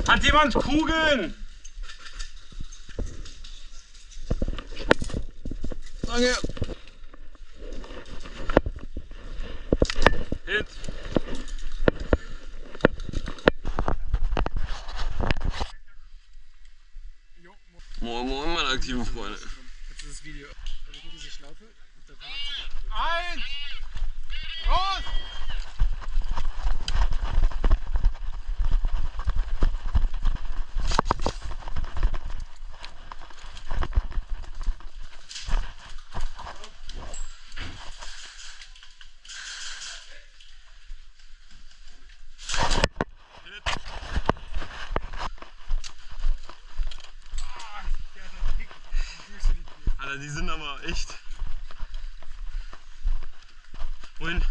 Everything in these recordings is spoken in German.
Hat jemand Kugeln? Danke. Hit. Moin moin meine aktiven Freunde. Jetzt ist das Video. Hier diese Schlaufe. Eins! Los! Alter, die sind aber echt. Wohin?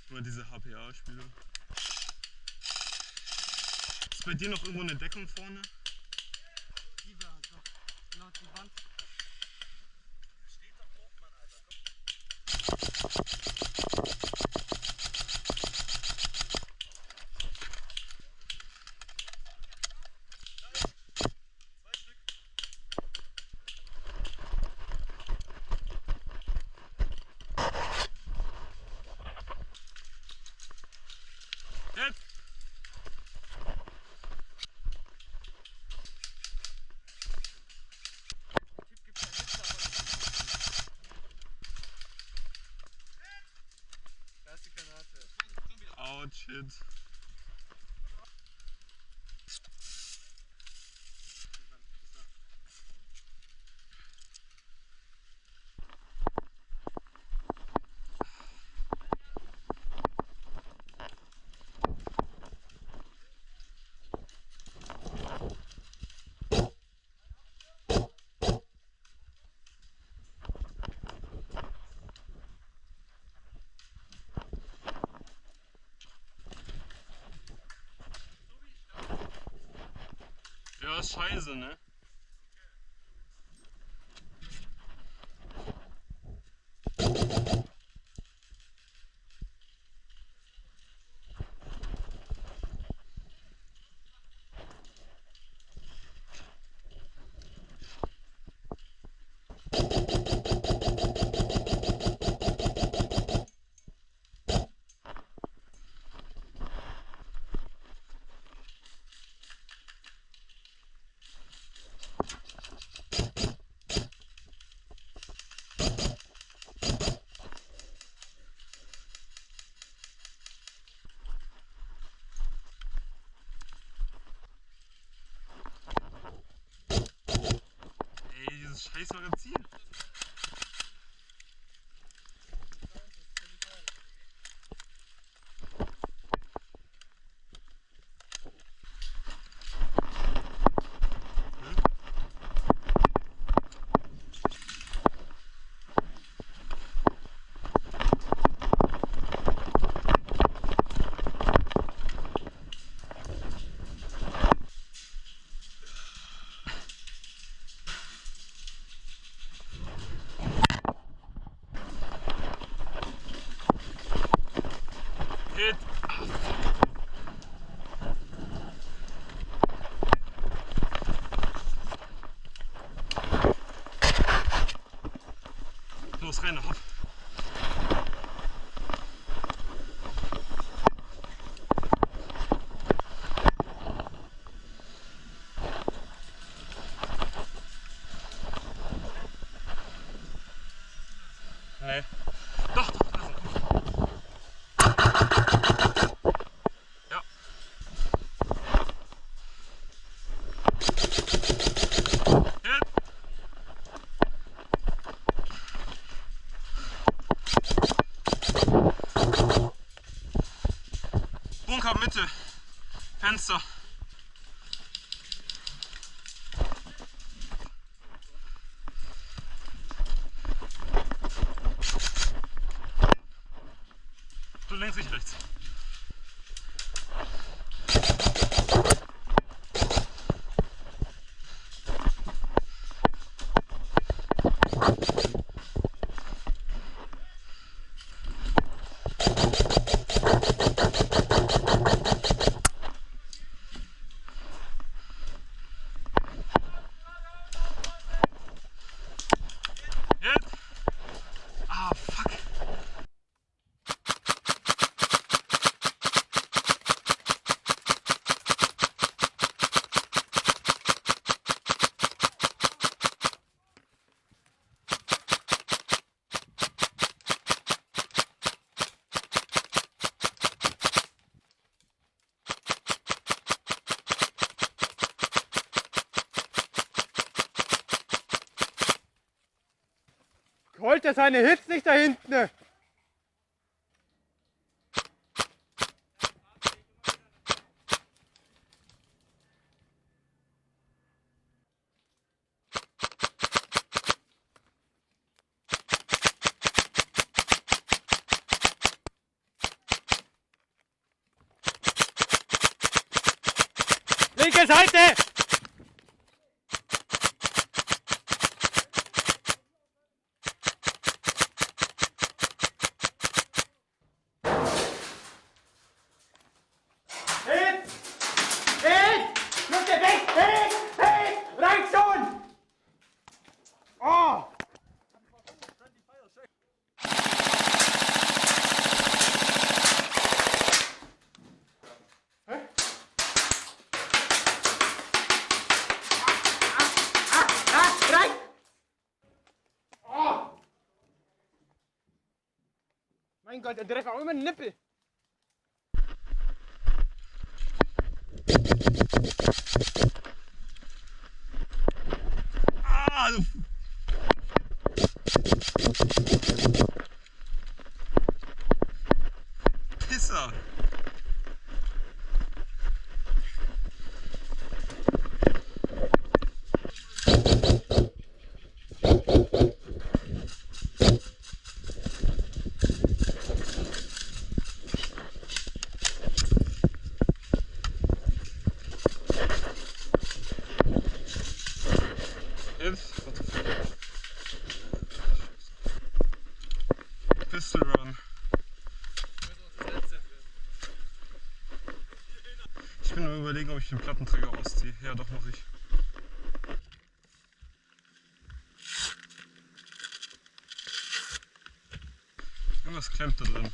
Nur diese HPA-Spiele. Ist bei dir noch irgendwo eine Deckung vorne? Die war doch. Genau die Wand. Steht doch oben, Mann, Alter. Jetzt! Da ist die Granate. Ouch, shit. Ja, ist scheiße, ne? Dieses scheiß Magazin. Hit. Los, rein, hopp. Nee. Doch, doch, da sind. Ja. Hit. Bunker Mitte. Fenster. Du links, ich rechts. Holt er seine Hits nicht da hinten? Linke Seite! Mein Gott, der trifft auch immer den Nippel. Ah, du Pisser. Pistol Run. Ich bin nur überlegen, ob ich den Plattenträger ausziehe. Ja, doch, mache ich. Irgendwas klemmt da drin.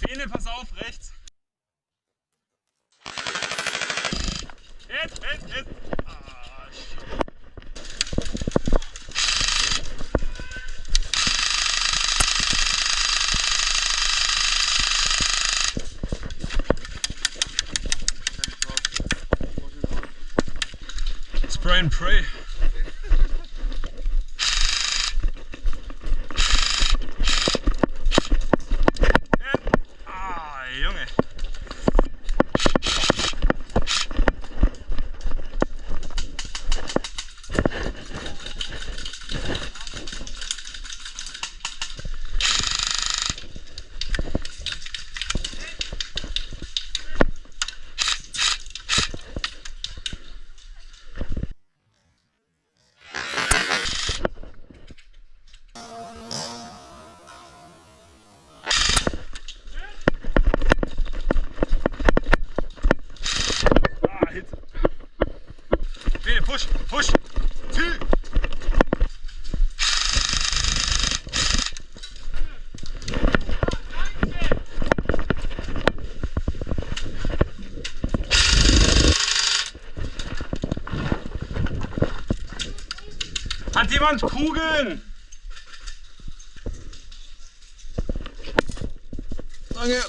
Bene, pass auf, rechts. Hit. Ah, shit. Spray and pray. Junge. Push! Ziel! Hat jemand Kugeln? Danke.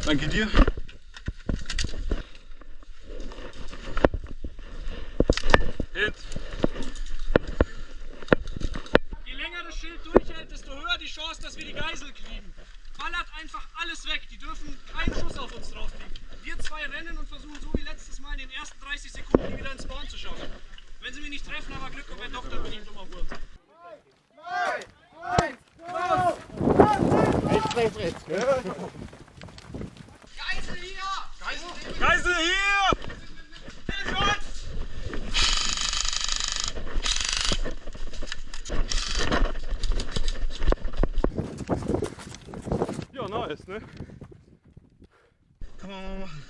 Danke dir. Hit. Je länger das Schild durchhält, desto höher die Chance, dass wir die Geisel kriegen. Ballert einfach alles weg. Die dürfen keinen Schuss auf uns drauf kriegen. Wir zwei rennen und versuchen so wie letztes Mal in den ersten 30 Sekunden die wieder ins Spawn zu schaffen. Wenn sie mich nicht treffen, haben wir Glück und wenn doch, dann bin ich ein dummer Wurm. 3, 1, go! Rechts. Geisel hier! Geisel hier! Ja, nice, ne? Kann man mal machen.